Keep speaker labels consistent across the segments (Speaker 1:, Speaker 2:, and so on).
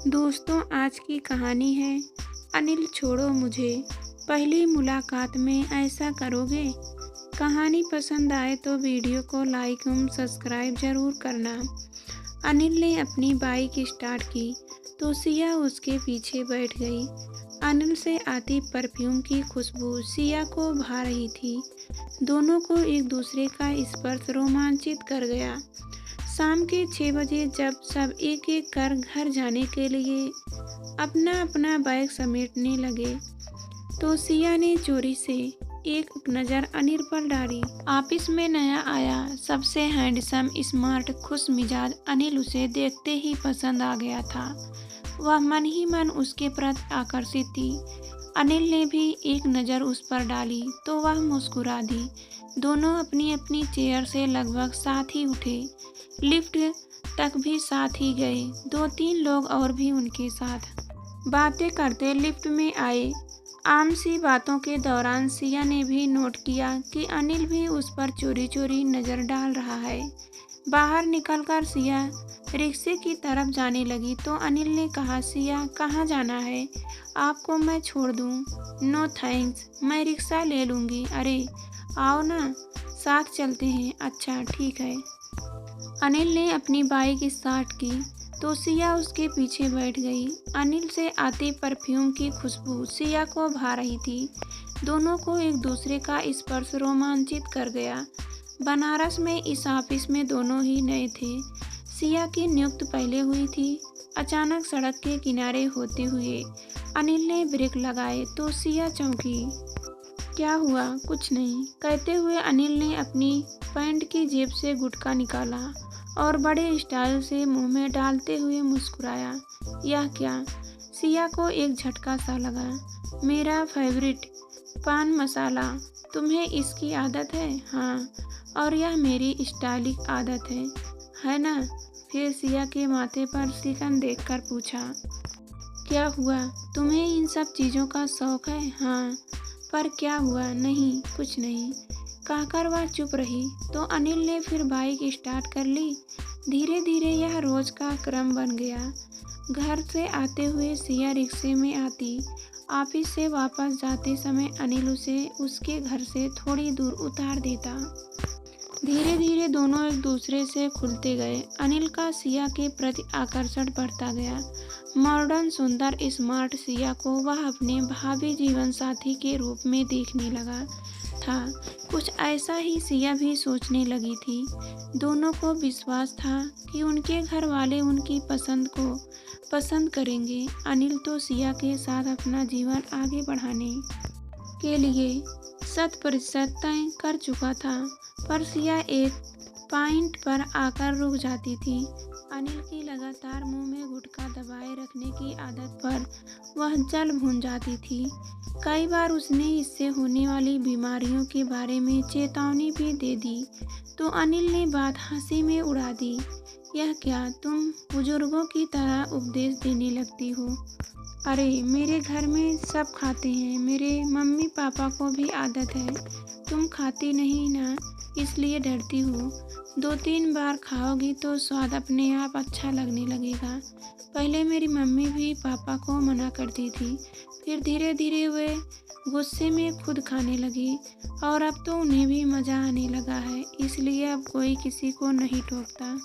Speaker 1: दोस्तों, आज की कहानी है अनिल छोड़ो मुझे, पहली मुलाकात में ऐसा करोगे। कहानी पसंद आए तो वीडियो को लाइक एवं सब्सक्राइब जरूर करना। अनिल ने अपनी बाइक स्टार्ट की तो सिया उसके पीछे बैठ गई। अनिल से आती परफ्यूम की खुशबू सिया को भा रही थी। दोनों को एक दूसरे का स्पर्श रोमांचित कर गया। शाम के 6 बजे जब सब एक एक कर घर जाने के लिए अपना अपना बैग समेटने लगे तो सिया ने चोरी से एक नज़र अनिल पर डाली। ऑफिस में नया आया सबसे हैंडसम स्मार्ट खुश मिजाज अनिल उसे देखते ही पसंद आ गया था। वह मन ही मन उसके प्रति आकर्षित थी। अनिल ने भी एक नज़र उस पर डाली तो वह मुस्कुरा दी। दोनों अपनी अपनी चेयर से लगभग साथ ही उठे। लिफ्ट तक भी साथ ही गए। 2-3 लोग और भी उनके साथ बातें करते लिफ्ट में आए। आम सी बातों के दौरान सिया ने भी नोट किया कि अनिल भी उस पर चोरी चोरी नज़र डाल रहा है। बाहर निकलकर सिया रिक्शे की तरफ जाने लगी तो अनिल ने कहा, सिया कहाँ जाना है? आपको मैं छोड़ दूँ? नो थैंक्स, मैं रिक्शा ले लूँगी। अरे आओ ना, साथ चलते हैं। अच्छा ठीक है। अनिल ने अपनी बाइक स्टार्ट की तो सिया उसके पीछे बैठ गई। अनिल से आती परफ्यूम की खुशबू सिया को भा रही थी। दोनों को एक दूसरे का स्पर्श रोमांचित कर गया। बनारस में इस ऑफिस में दोनों ही नए थे। सिया की नियुक्ति पहले हुई थी। अचानक सड़क के किनारे होते हुए अनिल ने ब्रेक लगाए तो सिया चौंकी। क्या हुआ? कुछ नहीं, कहते हुए अनिल ने अपनी पैंट की जेब से गुटखा निकाला और बड़े स्टाइल से मुंह में डालते हुए मुस्कुराया। यह क्या? सिया को एक झटका सा लगा। मेरा फेवरेट पान मसाला। तुम्हें इसकी आदत है? हाँ, और यह मेरी स्टाइलिश आदत है ना? फिर सिया के माथे पर शिकन देखकर पूछा, क्या हुआ? तुम्हें इन सब चीज़ों का शौक है? हाँ, पर क्या हुआ? नहीं, कुछ नहीं, कहकर वह चुप रही तो अनिल ने फिर बाइक स्टार्ट कर ली। धीरे धीरे यह रोज का क्रम बन गया। घर से आते हुए सिया रिक्शे में आती। ऑफिस से वापस जाते समय अनिल उसे उसके घर से थोड़ी दूर उतार देता। धीरे धीरे दोनों एक दूसरे से खुलते गए। अनिल का सिया के प्रति आकर्षण बढ़ता गया। मॉडर्न सुंदर स्मार्ट सिया को वह अपने भावी जीवन साथी के रूप में देखने लगा था। कुछ ऐसा ही सिया भी सोचने लगी थी। दोनों को विश्वास था कि उनके घर वाले उनकी पसंद को पसंद करेंगे। अनिल तो सिया के साथ अपना जीवन आगे बढ़ाने के लिए 100% तय कर चुका था, पर सिया एक पॉइंट पर आकर रुक जाती थी। अनिल की लगातार मुंह में गुटखा दबाए रखने की आदत पर वह जल भून जाती थी। कई बार उसने इससे होने वाली बीमारियों के बारे में चेतावनी भी दे दी तो अनिल ने बात हंसी में उड़ा दी। यह क्या, तुम बुजुर्गों की तरह उपदेश देने लगती हो? अरे मेरे घर में सब खाते हैं, मेरे मम्मी पापा को भी आदत है। तुम खाती नहीं ना, इसलिए डरती हो। 2-3 बार खाओगी तो स्वाद अपने आप अच्छा लगने लगेगा। पहले मेरी मम्मी भी पापा को मना करती थी, फिर धीरे धीरे वे गुस्से में खुद खाने लगी और अब तो उन्हें भी मज़ा आने लगा है, इसलिए अब कोई किसी को नहीं टोकता।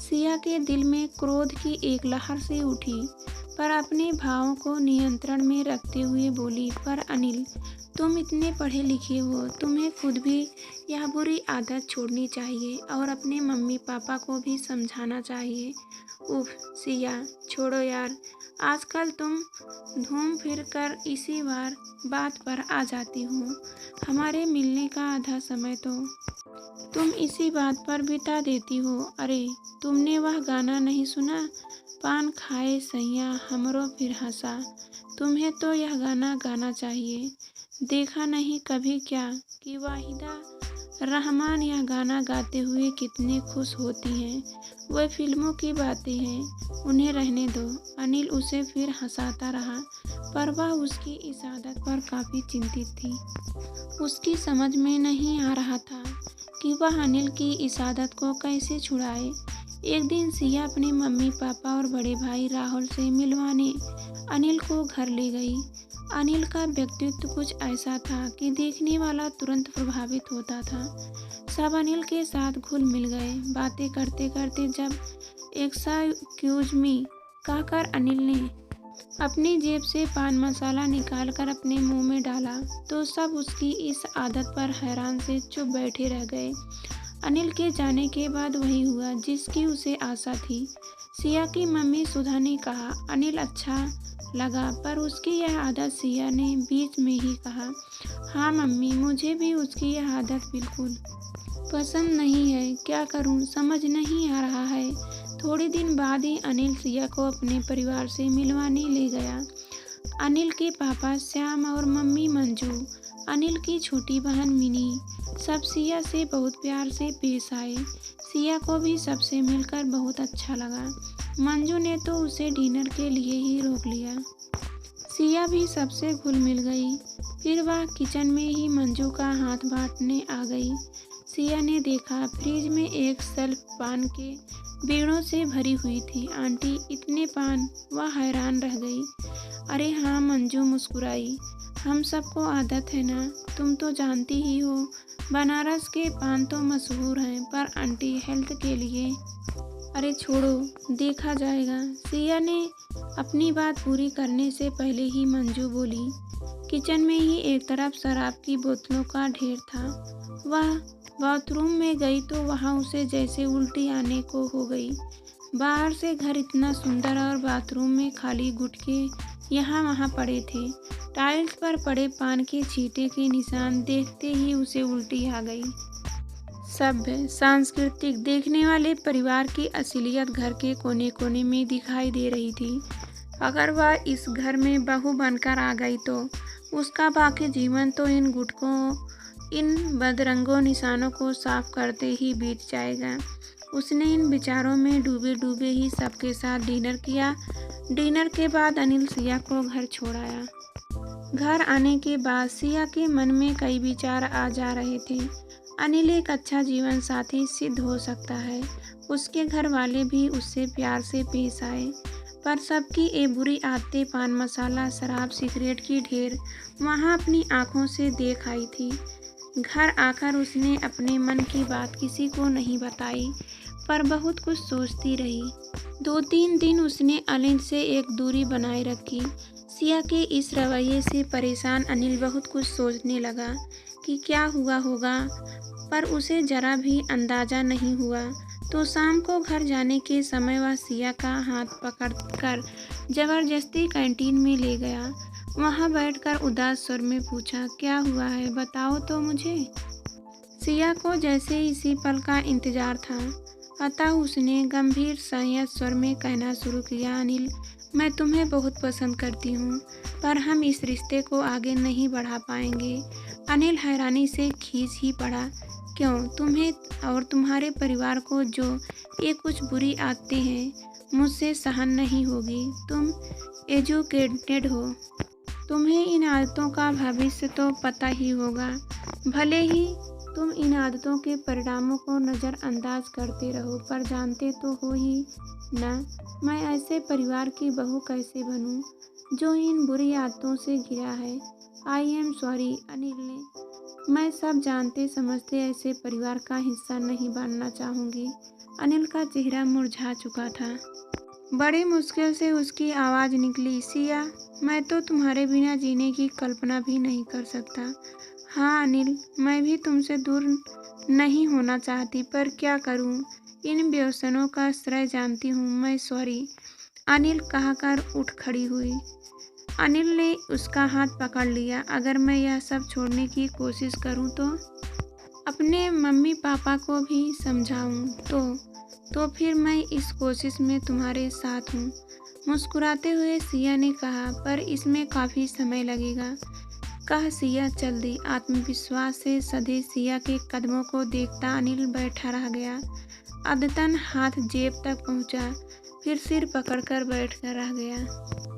Speaker 1: सिया के दिल में क्रोध की एक लहर से उठी, पर अपने भावों को नियंत्रण में रखते हुए बोली, पर अनिल, तुम इतने पढ़े लिखे हो, तुम्हें खुद भी यह बुरी आदत छोड़नी चाहिए और अपने मम्मी पापा को भी समझाना चाहिए। उफ सिया, छोड़ो यार, आजकल तुम घूम फिर कर इसी बात पर आ जाती हो। हमारे मिलने का आधा समय तो तुम इसी बात पर बिता देती हो। अरे तुमने वह गाना नहीं सुना, पान खाए सैया हमरो फिर हंसा? तुम्हें तो यह गाना गाना चाहिए। देखा नहीं कभी क्या कि वाहिदा रहमान यह गाना गाते हुए कितने खुश होती हैं। वह फिल्मों की बातें हैं, उन्हें रहने दो। अनिल उसे फिर हंसाता रहा, पर वह उसकी इस आदत पर काफ़ी चिंतित थी। उसकी समझ में नहीं आ रहा था कि वह अनिल की इस आदत को कैसे छुड़ाए। एक दिन सिया अपने मम्मी पापा और बड़े भाई राहुल से मिलवाने अनिल को घर ले गई। अनिल का व्यक्तित्व कुछ ऐसा था कि देखने वाला तुरंत प्रभावित होता था। सब अनिल के साथ घुल मिल गए। बातें करते करते जब एक्सक्यूज मी कहकर अनिल ने अपनी जेब से पान मसाला निकालकर अपने मुंह में डाला तो सब उसकी इस आदत पर हैरान से चुप बैठे रह गए। अनिल के जाने के बाद वही हुआ जिसकी उसे आशा थी। सिया की मम्मी सुधा ने कहा अनिल अच्छा लगा, पर उसकी यह आदत। सिया ने बीच में ही कहा हाँ मम्मी, मुझे भी उसकी यह आदत बिल्कुल पसंद नहीं है। क्या करूं समझ नहीं आ रहा है। थोड़े दिन बाद ही अनिल सिया को अपने परिवार से मिलवाने ले गया। अनिल के पापा श्याम और मम्मी मंजू, अनिल की छोटी बहन मिनी, सब सिया से बहुत प्यार से पेश आए। सिया को भी सबसे मिलकर बहुत अच्छा लगा। मंजू ने तो उसे डिनर के लिए ही रोक लिया। सिया भी सबसे घुल मिल गई। फिर वह किचन में ही मंजू का हाथ बांटने आ गई। सिया ने देखा फ्रिज में एक शेल्फ पान के बीड़ों से भरी हुई थी। आंटी इतने पान, वह हैरान रह गई। अरे हाँ, मंजू मुस्कुराई, हम सबको आदत है ना, तुम तो जानती ही हो बनारस के पान तो मशहूर हैं, पर आंटी हेल्थ के लिए। अरे छोड़ो, देखा जाएगा। सिया ने अपनी बात पूरी करने से पहले ही मंजू बोली। किचन में ही एक तरफ शराब की बोतलों का ढेर था। वह बाथरूम में गई तो वहाँ उसे जैसे उल्टी आने को हो गई। बाहर से घर इतना सुंदर और बाथरूम में खाली गुटके यहाँ वहाँ पड़े थे। टाइल्स पर पड़े पान के छींटे के निशान देखते ही उसे उल्टी आ गई। सभ्य, सांस्कृतिक, देखने वाले परिवार की असलियत घर के कोने कोने में दिखाई दे रही थी। अगर वह इस घर में बहू बनकर आ गई तो उसका बाकी जीवन तो इन गुटकों, इन बदरंगों निशानों को साफ करते ही बीत जाएगा। उसने इन विचारों में डूबे डूबे ही सबके साथ डिनर किया। डिनर के बाद अनिल सिया को घर छोड़ाया। घर आने के बाद सिया के मन में कई विचार आ जा रहे थे। अनिल एक अच्छा जीवन साथी सिद्ध हो सकता है। उसके घर वाले भी उससे प्यार से पेश आए, पर सबकी ये बुरी आदतें, पान मसाला, शराब, सिगरेट की ढेर वहाँ अपनी आंखों से देख आई थी। घर आकर उसने अपने मन की बात किसी को नहीं बताई, पर बहुत कुछ सोचती रही। 2-3 दिन उसने अनिल से एक दूरी बनाए रखी। सिया के इस रवैये से परेशान अनिल बहुत कुछ सोचने लगा कि क्या हुआ होगा, पर उसे जरा भी अंदाजा नहीं हुआ। तो शाम को घर जाने के समय वह सिया का हाथ पकड़कर जबरदस्ती कैंटीन में ले गया। वहाँ बैठकर उदास स्वर में पूछा क्या हुआ है, बताओ तो मुझे। सिया को जैसे इसी पल का इंतजार था, अतः उसने गंभीर संयत स्वर में कहना शुरू किया अनिल, मैं तुम्हें बहुत पसंद करती हूँ, पर हम इस रिश्ते को आगे नहीं बढ़ा पाएंगे। अनिल हैरानी से खींच ही पड़ा। क्यों? तुम्हें और तुम्हारे परिवार को जो ये कुछ बुरी आदतें हैं मुझसे सहन नहीं होगी। तुम एजुकेटेड हो, तुम्हें इन आदतों का भविष्य तो पता ही होगा। भले ही तुम इन आदतों के परिणामों को नज़रअंदाज करते रहो, पर जानते तो हो ही ना, मैं ऐसे परिवार की बहू कैसे बनूं जो इन बुरी आदतों से घिरा है। आई एम सॉरी अनिल ने, मैं सब जानते समझते ऐसे परिवार का हिस्सा नहीं बनना चाहूँगी। अनिल का चेहरा मुरझा चुका था। बड़ी मुश्किल से उसकी आवाज़ निकली, सिया, मैं तो तुम्हारे बिना जीने की कल्पना भी नहीं कर सकता। हाँ अनिल, मैं भी तुमसे दूर नहीं होना चाहती, पर क्या करूँ, इन व्यसनों का श्रेय जानती हूँ मैं। सॉरी अनिल कहकर उठ खड़ी हुई। अनिल ने उसका हाथ पकड़ लिया। अगर मैं यह सब छोड़ने की कोशिश करूँ तो अपने मम्मी पापा को भी समझाऊँ तो फिर मैं इस कोशिश में तुम्हारे साथ हूँ। मुस्कुराते हुए सिया ने कहा, पर इसमें काफ़ी समय लगेगा। कह सिया चल दी। आत्मविश्वास से सधे सिया के कदमों को देखता अनिल बैठा रह गया। अद्यतन हाथ जेब तक पहुँचा, फिर सिर पकड़कर बैठ कर रह गया।